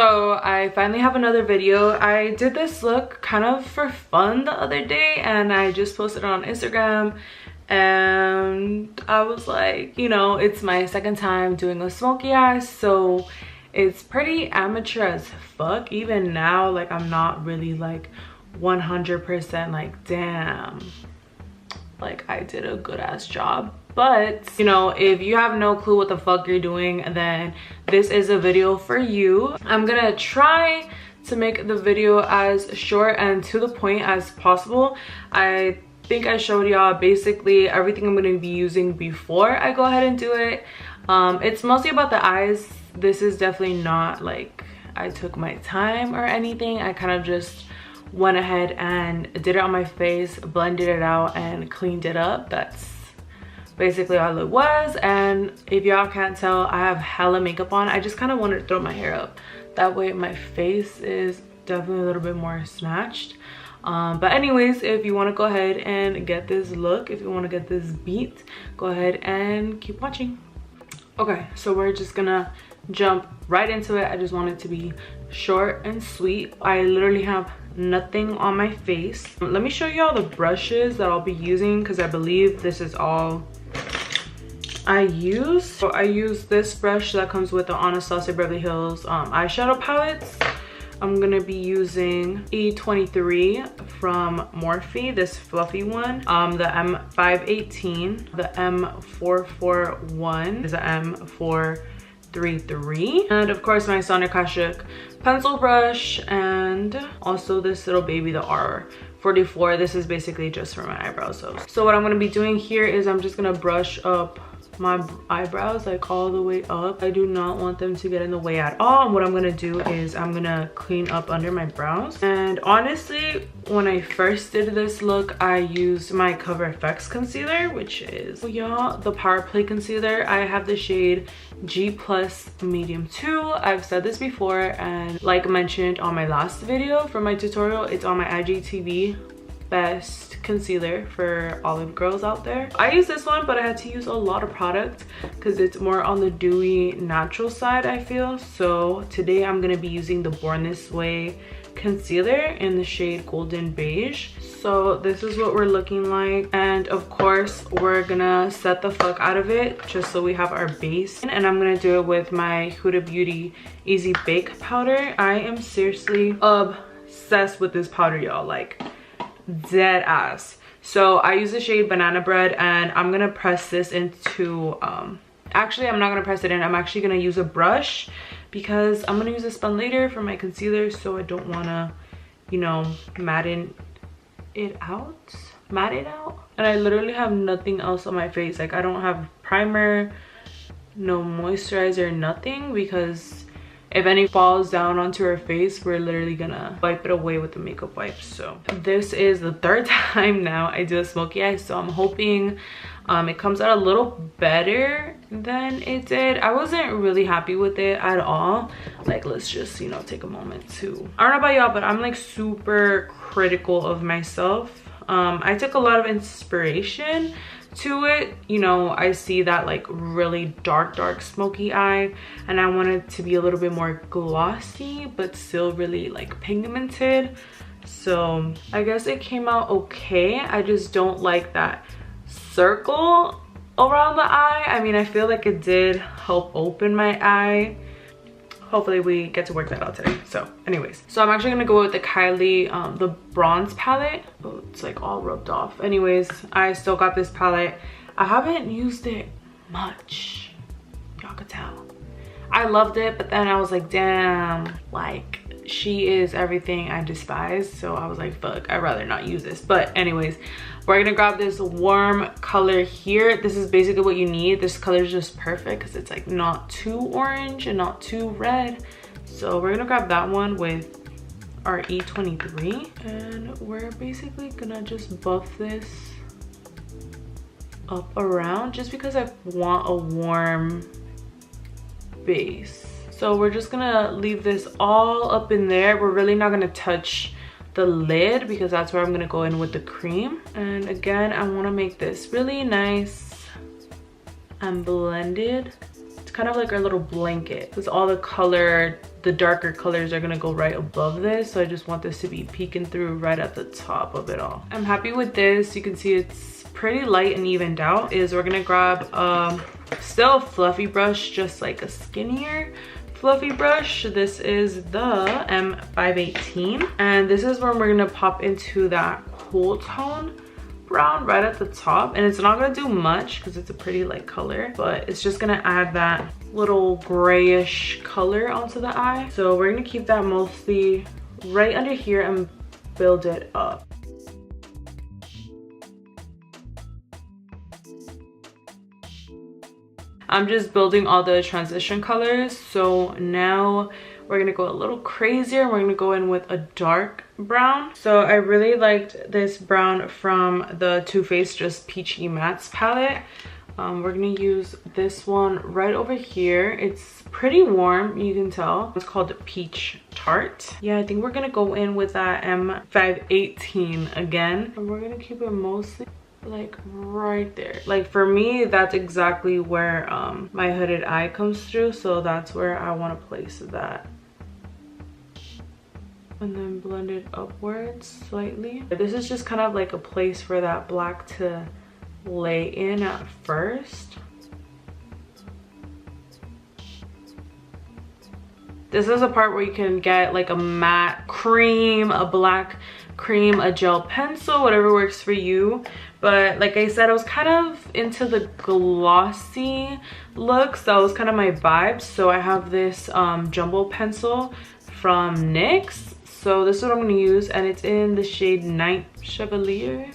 So I finally have another video. I did this look kind of for fun the other day and I just posted it on Instagram, and I was like, you know, it's my second time doing a smoky eye, so it's pretty amateur as fuck. Even now, like, I'm not really like 100% like, damn, like I did a good ass job. But you know, if you have no clue what the fuck you're doing, then this is a video for you. I'm gonna try to make the video as short and to the point as possible. I think I showed y'all basically everything I'm gonna be using before I go ahead and do it. It's mostly about the eyes. This is definitely not like I took my time or anything. I kind of just went ahead and did it on my face, blended it out and cleaned it up. That's basically all it was. And if y'all can't tell, I have hella makeup on. I just kind of wanted to throw my hair up, that way my face is definitely a little bit more snatched. But anyways, if you want to go ahead and get this look, if you want to get this beat, go ahead and keep watching. Okay, so we're just gonna jump right into it. I just want it to be short and sweet. I literally have nothing on my face. Let me show you all the brushes that I'll be using, because I believe this is all I use. So I use this brush that comes with the Anastasia Beverly Hills eyeshadow palettes. I'm gonna be using E23 from Morphe, this fluffy one, the M518, the M441 is the M433, and of course my Sonic Kashuk pencil brush, and also this little baby, the R44. This is basically just for my eyebrows. So what I'm gonna be doing here is I'm just gonna brush up my eyebrows like all the way up. I do not want them to get in the way at all. And what I'm gonna do is I'm gonna clean up under my brows. And honestly, when I first did this look, I used my Cover FX concealer, which is, y'all, the Power Play concealer. I have the shade G Plus Medium 2. I've said this before, and like mentioned on my last video from my tutorial, it's on my IGTV best concealer for olive girls out there. I use this one, but I had to use a lot of product because it's more on the dewy natural side, I feel. So today I'm gonna be using the Born This Way concealer in the shade Golden Beige. So this is what we're looking like, and of course we're gonna set the fuck out of it just so we have our base. And I'm gonna do it with my Huda Beauty Easy Bake powder. I am seriously obsessed with this powder, y'all, like dead ass. So I use the shade Banana Bread, and I'm gonna press this into actually I'm not gonna press it in. I'm actually gonna use a brush because I'm gonna use a spun later for my concealer, so I don't want to, you know, matte it out. And I literally have nothing else on my face. Like, I don't have primer, no moisturizer, nothing, because if any falls down onto her face, we're literally gonna wipe it away with the makeup wipes. So this is the third time now I do a smoky eye, so I'm hoping it comes out a little better than it did. I wasn't really happy with it at all. Like, let's just, you know, take a moment to, I don't know about y'all, but I'm like super critical of myself. I took a lot of inspiration to it. You know, I see that like really dark smoky eye, and I want it to be a little bit more glossy but still really like pigmented. So I guess it came out okay. I just don't like that circle around the eye. I mean, I feel like it did help open my eye. Hopefully we get to work that out today. So anyways, so I'm actually gonna go with the Kylie the bronze palette. Oh, it's like all rubbed off. Anyways, I still got this palette. I haven't used it much, y'all could tell. I loved it, but then I was like, damn, like she is everything I despise. So I was like, fuck, I'd rather not use this. But anyways, we're gonna grab this warm color here. This is basically what you need. This color is just perfect because it's like not too orange and not too red. So we're gonna grab that one with our E23, and we're basically gonna just buff this up around just because I want a warm base. So we're just gonna leave this all up in there. We're really not gonna touch the lid because that's where I'm gonna go in with the cream. And again, I want to make this really nice and blended. It's kind of like our little blanket because all the color the darker colors are gonna go right above this, so I just want this to be peeking through right at the top of it all. I'm happy with this. You can see it's pretty light and evened out. We're gonna grab still a fluffy brush, just like a skinnier fluffy brush. This is the M518, and this is where we're gonna pop into that cool tone brown right at the top. And it's not gonna do much because it's a pretty light color, but it's just gonna add that little grayish color onto the eye. So we're gonna keep that mostly right under here and build it up. I'm just building all the transition colors. So now we're gonna go a little crazier. We're gonna go in with a dark brown. So I really liked this brown from the Too Faced Just Peachy Mattes palette. We're gonna use this one right over here. It's pretty warm, you can tell. It's called Peach Tart. Yeah, I think we're gonna go in with that M518 again. And we're gonna keep it mostly like right there. Like for me, that's exactly where my hooded eye comes through, so that's where I want to place that. And then blend it upwards slightly. This is just kind of like a place for that black to lay in at first. This is a part where you can get like a matte cream, a black cream, a gel pencil, whatever works for you. But like I said, I was kind of into the glossy looks. That was kind of my vibe. So I have this jumbo pencil from NYX. So this is what I'm going to use, and it's in the shade Night Chevalier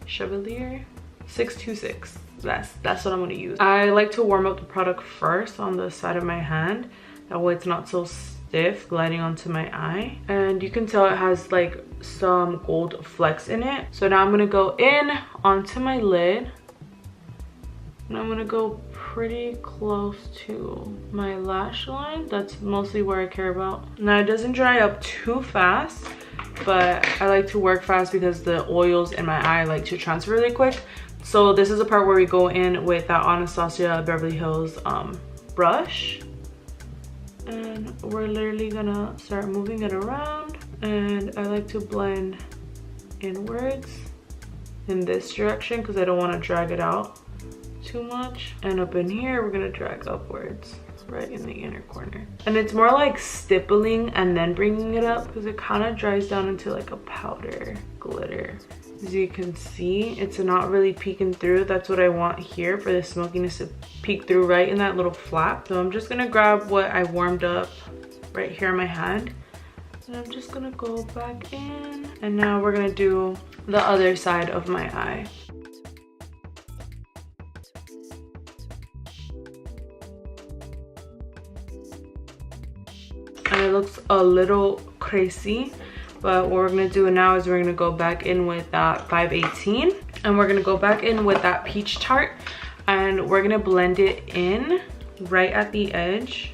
626. That's what I'm going to use. I like to warm up the product first on the side of my hand. That way it's not so stiff gliding onto my eye. And you can tell it has like some gold flecks in it. So now I'm gonna go in onto my lid, and I'm gonna go pretty close to my lash line. That's mostly where I care about. Now it doesn't dry up too fast, but I like to work fast because the oils in my eye like to transfer really quick. So this is a part where we go in with that Anastasia Beverly Hills brush. And we're literally gonna start moving it around, and I like to blend inwards in this direction because I don't want to drag it out too much. And up in here we're gonna drag upwards right in the inner corner, and it's more like stippling and then bringing it up because it kind of dries down into like a powder glitter. As you can see, it's not really peeking through. That's what I want here, for the smokiness to peek through right in that little flap. So I'm just gonna grab what I warmed up right here in my hand, and I'm just gonna go back in. And now we're gonna do the other side of my eye. And it looks a little crazy. But what we're gonna do now is we're gonna go back in with that 518, and we're gonna go back in with that Peach Tart, and we're gonna blend it in right at the edge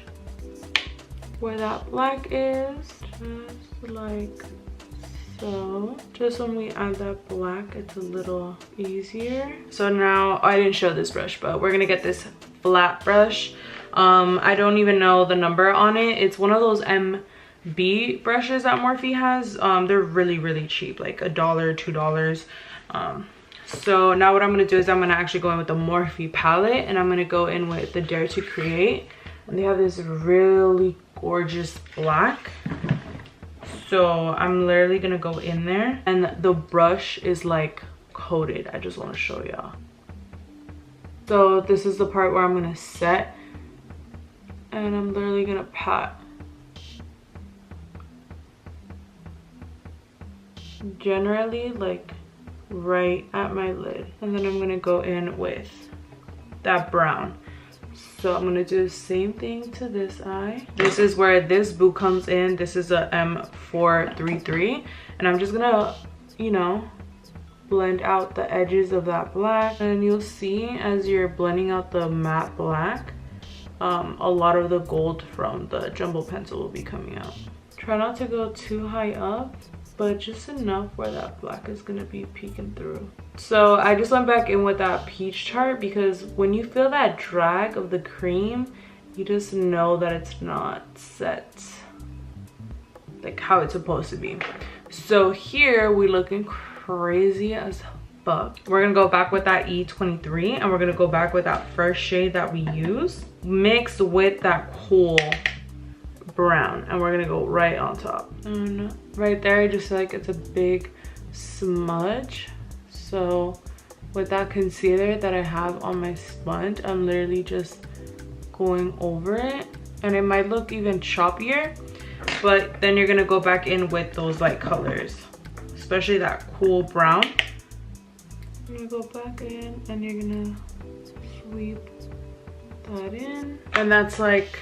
where that black is, just like so. Just when we add that black, it's a little easier. So now, I didn't show this brush, but we're gonna get this flat brush. I don't even know the number on it. It's one of those MB brushes that Morphe has. They're really cheap, like $1, $2. So now what I'm going to do is I'm going to actually go in with the Morphe palette, and I'm going to go in with the Dare to Create, and they have this really gorgeous black. So I'm literally going to go in there, and the brush is like coated. I just want to show y'all. So this is the part where I'm going to set, and I'm literally going to pat generally like right at my lid, and then I'm gonna go in with that brown. So I'm gonna do the same thing to this eye. This is where this boo comes in. This is a M433, and I'm just gonna, you know, blend out the edges of that black, and you'll see as you're blending out the matte black, a lot of the gold from the jumbo pencil will be coming out. Try not to go too high up, but just enough where that black is gonna be peeking through. So I just went back in with that Peach Tart because when you feel that drag of the cream, you just know that it's not set like how it's supposed to be. So here we looking crazy as fuck. We're gonna go back with that E23 and we're gonna go back with that first shade that we used mixed with that cool brown, and we're gonna go right on top. And right there I just feel like it's a big smudge. So with that concealer that I have on my sponge, I'm literally just going over it, and it might look even choppier, but then you're gonna go back in with those light colors, especially that cool brown. You're gonna go back in and you're gonna sweep that in, and that's like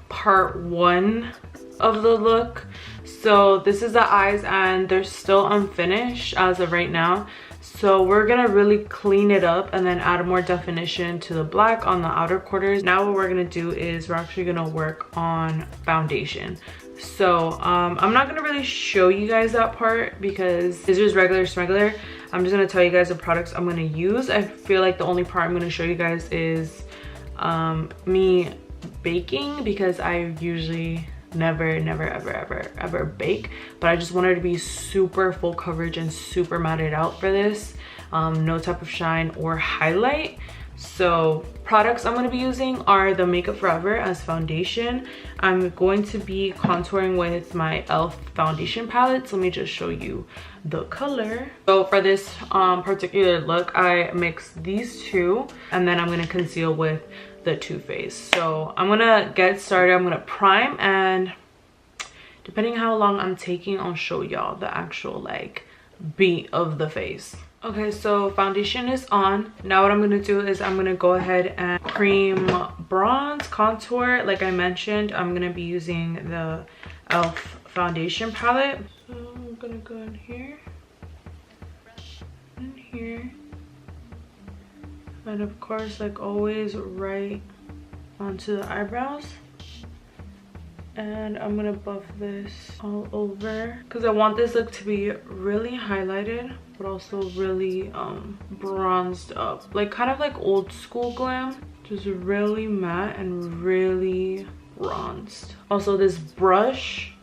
part one of the look. So this is the eyes, and they're still unfinished as of right now. So we're gonna really clean it up and then add more definition to the black on the outer quarters. Now what we're gonna do is we're actually gonna work on foundation. So I'm not gonna really show you guys that part because it's just regular smuggler. I'm just gonna tell you guys the products I'm gonna use. I feel like the only part I'm gonna show you guys is me baking, because I usually never ever bake, but I just wanted to be super full coverage and super matted out for this. No type of shine or highlight. So products I'm going to be using are the Makeup Forever as foundation. I'm going to be contouring with my e.l.f. foundation palette. So let me just show you the color. So for this particular look, I mixed these two, and then I'm going to conceal with the Too Faced. So I'm gonna get started. I'm gonna prime, and depending how long I'm taking, I'll show y'all the actual like beat of the face. Okay, so foundation is on. Now what I'm gonna do is I'm gonna go ahead and cream bronze contour. Like I mentioned, I'm gonna be using the e.l.f. foundation palette. So I'm gonna go in here and here. And of course, like always, right onto the eyebrows. And I'm gonna buff this all over because I want this look to be really highlighted but also really bronzed up, like kind of like old school glam, just really matte and really bronzed. Also this brush,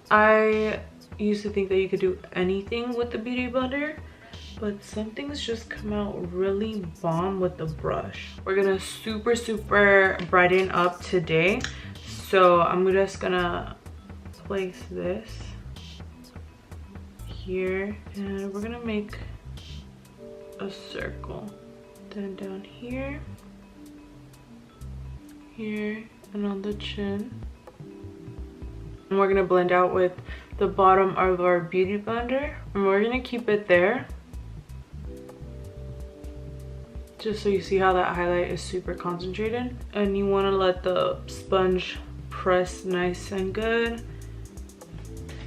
I used to think that you could do anything with the beauty blender, but some things just come out really bomb with the brush. We're gonna super brighten up today. So I'm just gonna place this here, and we're gonna make a circle. Then down here, here, and on the chin. And we're gonna blend out with the bottom of our beauty blender, and we're gonna keep it there. Just so you see how that highlight is super concentrated, and you want to let the sponge press nice and good.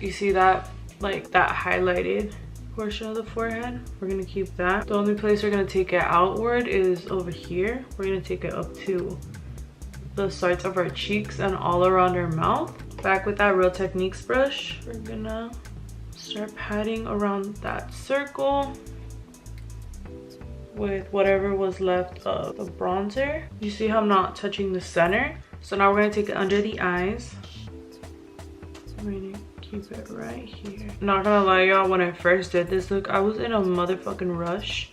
You see that, like that highlighted portion of the forehead, we're gonna keep that. The only place we're gonna take it outward is over here. We're gonna take it up to the sides of our cheeks and all around our mouth. Back with that Real Techniques brush, we're gonna start patting around that circle with whatever was left of the bronzer. You see how I'm not touching the center? So now we're gonna take it under the eyes. I'm gonna keep it right here. Not gonna lie, y'all, when I first did this look, I was in a motherfucking rush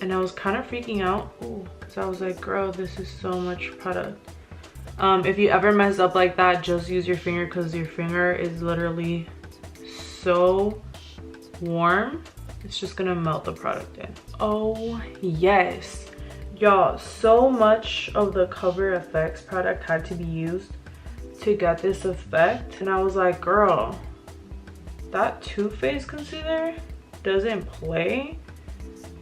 and I was kind of freaking out. Ooh, because I was like, girl, this is so much product. If you ever mess up like that, just use your finger, because your finger is literally so warm. It's just gonna melt the product in. Oh yes, y'all, so much of the Cover FX product had to be used to get this effect, and I was like, girl, that Too Faced concealer doesn't play.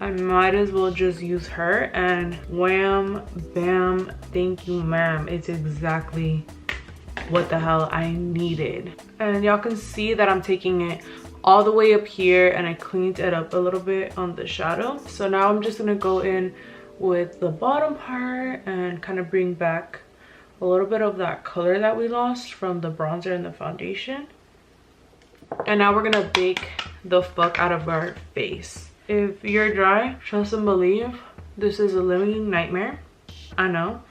I might as well just use her, and wham bam, thank you ma'am, it's exactly what the hell I needed. And y'all can see that I'm taking it all the way up here, and I cleaned it up a little bit on the shadow. So now I'm just gonna go in with the bottom part and kind of bring back a little bit of that color that we lost from the bronzer and the foundation. And now we're gonna bake the fuck out of our face. If you're dry, trust and believe, this is a living nightmare, I know,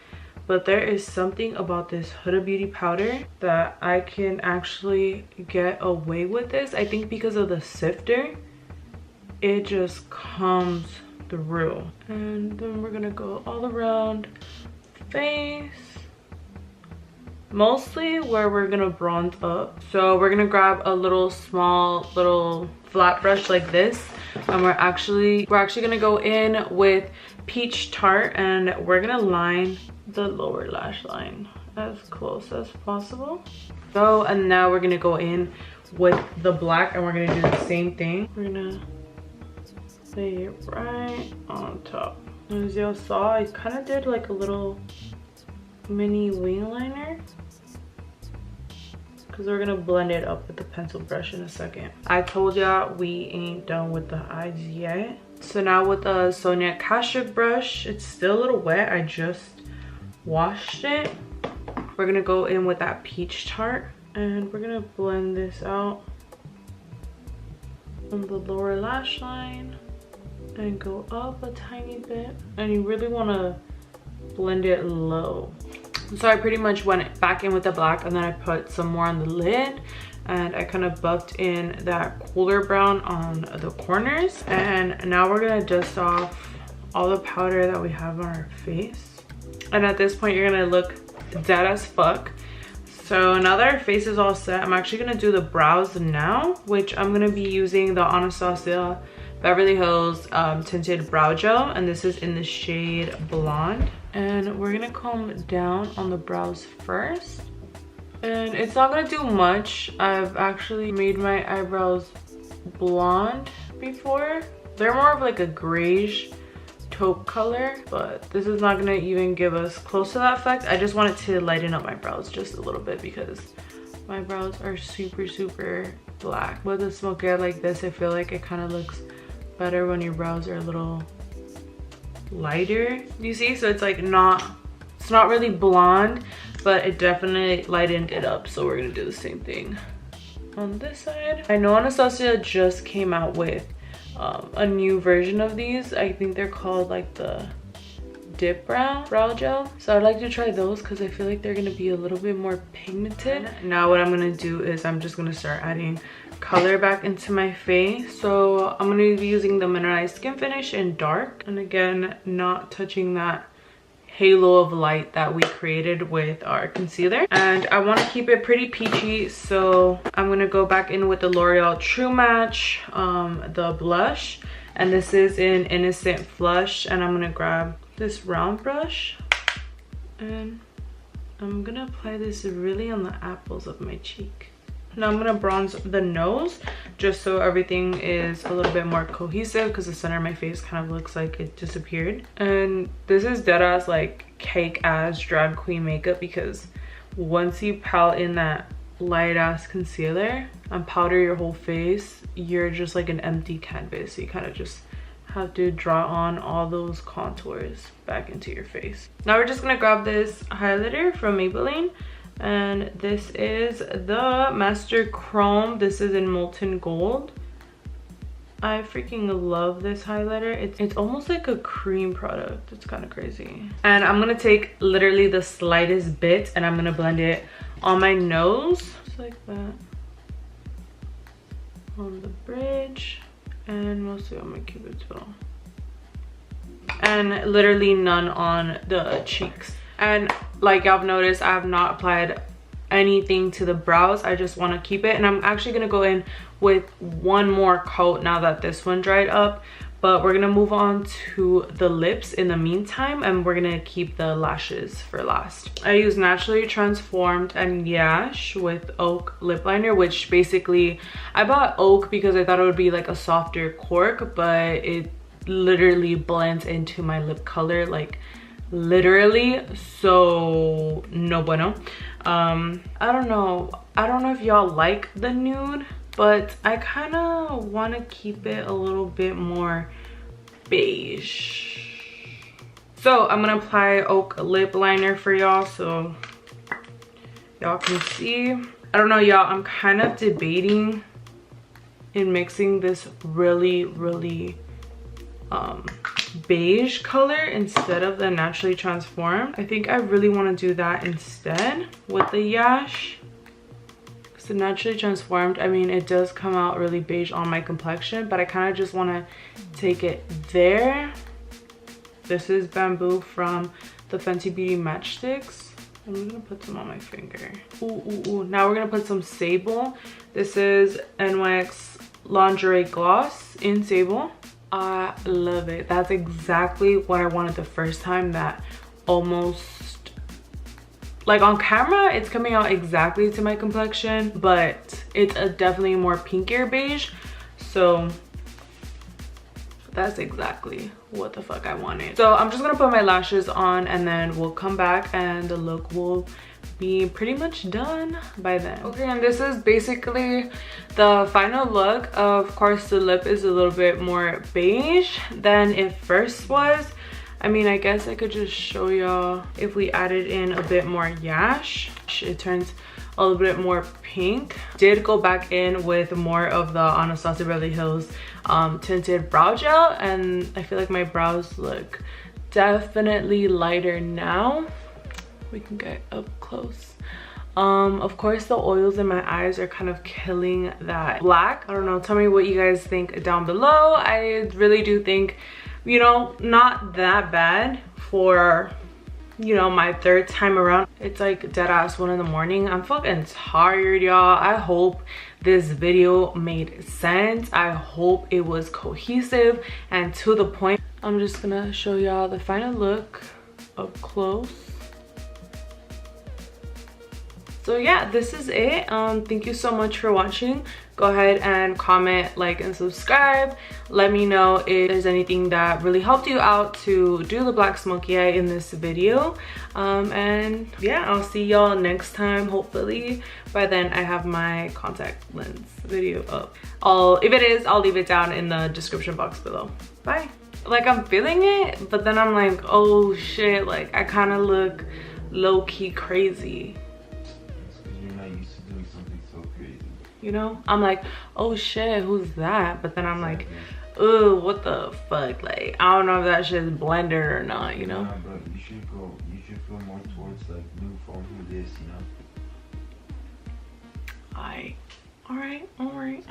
but there is something about this Huda Beauty powder that I can actually get away with this. I think because of the sifter, it just comes through. And then we're gonna go all around face, mostly where we're gonna bronze up. So we're gonna grab a little flat brush like this, and we're actually gonna go in with Peach Tart, and we're gonna line the lower lash line as close as possible. So, and now we're gonna go in with the black, and we're gonna do the same thing. We're gonna lay it right on top. As y'all saw, I kind of did like a little mini wing liner, because we're gonna blend it up with the pencil brush in a second. I told y'all we ain't done with the eyes yet. So now with the Sonia Kashuk brush, it's still a little wet. I just washed it. We're gonna go in with that Peach Tart, and we're gonna blend this out on the lower lash line and go up a tiny bit. And you really wanna blend it low. So I pretty much went back in with the black, and then I put some more on the lid, and I kind of buffed in that cooler brown on the corners. And now we're gonna dust off all the powder that we have on our face. And at this point, you're gonna look dead as fuck. So now that our face is all set, I'm actually gonna do the brows now, which I'm gonna be using the Anastasia Beverly Hills tinted brow gel, and this is in the shade Blonde. And we're gonna comb down on the brows first. And it's not gonna do much. I've actually made my eyebrows blonde before. They're more of like a grayish taupe color, but this is not gonna even give us close to that effect. I just wanted to lighten up my brows just a little bit because my brows are super black. With a smoky eye like this, I feel like it kind of looks better when your brows are a little lighter, you see? So it's like it's not really blonde, but it definitely lightened it up. So we're gonna do the same thing on this side. I know Anastasia just came out with a new version of these. I think they're called like the dip brow gel. So I'd like to try those because I feel like they're gonna be a little bit more pigmented. Now what I'm gonna do is I'm just gonna start adding color back into my face. So I'm gonna be using the Mineralized Skin Finish in dark, and again, not touching that halo of light that we created with our concealer. And I want to keep it pretty peachy, so I'm going to go back in with the L'Oreal True Match, the blush, and this is in Innocent Flush. And I'm going to grab this round brush, and I'm going to apply this really on the apples of my cheek. Now I'm gonna bronze the nose just so everything is a little bit more cohesive, because the center of my face kind of looks like it disappeared. And this is dead ass like cake ass drag queen makeup, because once you pal in that light ass concealer and powder your whole face, you're just like an empty canvas. So you kind of just have to draw on all those contours back into your face. Now we're just gonna grab this highlighter from Maybelline, and this is the Master Chrome. This is in Molten Gold. I freaking love this highlighter. It's almost like a cream product. It's kind of crazy. And I'm gonna take literally the slightest bit, and I'm gonna blend it on my nose, just like that, on the bridge, and mostly on my cupid's bow, and literally none on the cheeks. And like y'all have noticed, I have not applied anything to the brows. I just want to keep it, and I'm actually going to go in with one more coat now that this one dried up. But we're going to move on to the lips in the meantime, and we're going to keep the lashes for last. I use Naturally Transformed and Yash with Oak lip liner, which basically I bought Oak because I thought it would be like a softer cork, but it literally blends into my lip color, like literally, so no bueno. I don't know if y'all like the nude, but I kind of want to keep it a little bit more beige. So I'm gonna apply Oak lip liner for y'all so y'all can see. I don't know, y'all, I'm kind of debating in mixing this really beige color instead of the naturally transformed. I think I really want to do that instead with the Yash. Because the naturally transformed, I mean, it does come out really beige on my complexion, but I kind of just want to take it there. This is Bamboo from the Fenty Beauty Matchsticks. I'm gonna put some on my finger. Ooh. Now we're gonna put some Sable. This is NYX Lingerie Gloss in Sable. I love it. That's exactly what I wanted the first time. That almost, like on camera, it's coming out exactly to my complexion, but it's a definitely more pinkier beige. So that's exactly what the fuck I wanted. So I'm just gonna put my lashes on and then we'll come back and the look will be pretty much done by then. Okay, and this is basically the final look. Of course, the lip is a little bit more beige than it first was. I mean, I guess I could just show y'all if we added in a bit more Yash. It turns a little bit more pink. Did go back in with more of the Anastasia Beverly Hills tinted brow gel, and I feel like my brows look definitely lighter now. We can get up close. Of course, the oils in my eyes are kind of killing that black. I don't know, tell me what you guys think down below. I really do think, you know, not that bad for, you know, my third time around. It's like dead ass 1 in the morning. I'm fucking tired, y'all. I hope this video made sense. I hope it was cohesive and to the point. I'm just gonna show y'all the final look up close. So yeah, this is it. Thank you so much for watching. Go ahead and comment, like, and subscribe. Let me know if there's anything that really helped you out to do the black smoky eye in this video. And yeah, I'll see y'all next time. Hopefully by then I have my contact lens video up. If it is, I'll leave it down in the description box below. Bye. Like, I'm feeling it, but then I'm like, oh shit, like I kind of look low-key crazy. You know, I'm like, oh shit, who's that? But then I'm like, oh, what the fuck? Like, I don't know if that shit's blended or not, you know? Nah, bro, you should feel more towards like new phone who this, you know? All right.